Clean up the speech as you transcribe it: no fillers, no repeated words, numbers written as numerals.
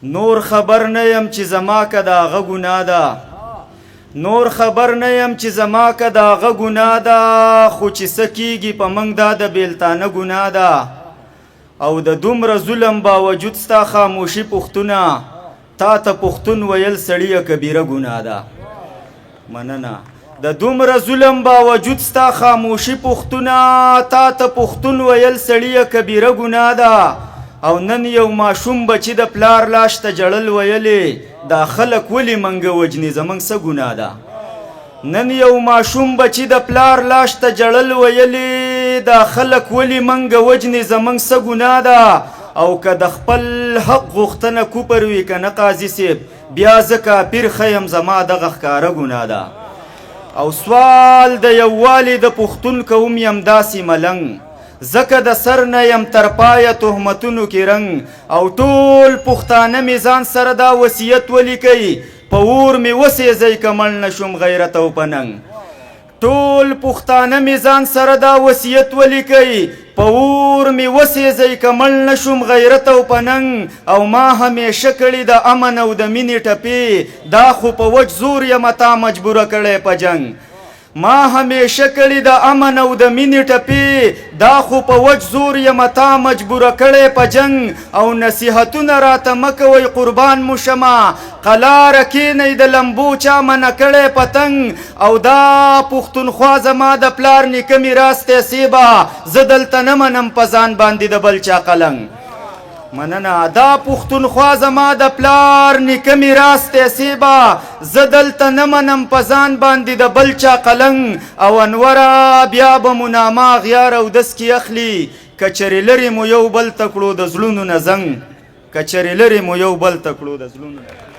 نور خبر نه یم چې زما که د هغه ګناه ده نور خبر نه یم چې زما که د هغه ګناه ده خو چې څه کېږي په موږ دا د بېلتانه ګناه ده او د دومره ظلم باوجود ستا خاموشي پوښتونه تا ته پښتون ویل سړیه کبیره ګناه ده مننه د دومره ظلم باوجود ستا خاموشي پوښتونه تا ته پښتون ویل سړیه کبیره ګناه ده او نن یو ماشوم بچی د پلار لاش ته جړل ویلې دا خلک ولې منګه وجنې زموږ څه ګناه ده نن یو ماشوم بچی د پلار لاش ته جړل ویلې دا خلک ولې منګه وجنې زموږ څه ګناه ده او که د خپل حق غوښتنه کوپر وي که نه قاضي صاحب بیا زه کافر ښیم زما دغه ښکاره ګناه ده او سوال د یووالي د پښتون کوم یم داسې ملنګ زکه د سر نه یم تر پایه تهمتونو کې رنګ او ټول پښتانه مې ځان سره دا وصیت ولیکئ په اور مې وسېځئ که مړ نه شوم غیرت او په ننګ ټول پښتانه مې ځان سره دا وصیت ولیکئ په اور مې وسېځئ که مړ نه شوم غیرت او په ننګ او ما همیشه کړي د امن او د مینې ټپې دا خو په وچ زور یم تا مجبوره کړی په جنګ ما همیشه کړي د امن او د مینې ټپې دا خو په وچ زور یم تا مجبوره کړی په جنګ او نصیحتونه راته مه کوئ قربان مو شمه قلاره کښېنئ د لمبو چا منع کړی پتنګ او دا پښتونخوا زما د پلار نیکه میراث دی سیبه زه دلته نه منم په ځان باندې د بل چا قلنګ مننه دا پښتونخوا زما د پلار نیکه میراث دی سیبه زه دلته نه منم په ځان باندې د بل چا قلنګ او انوره بیا به مو نامه اغیار او دس کې اخلي که چرې لرې مو یو بل ته کړو د زړونو نه زنګ که چرې لرې مو یو بل ته کړو د زړونو نه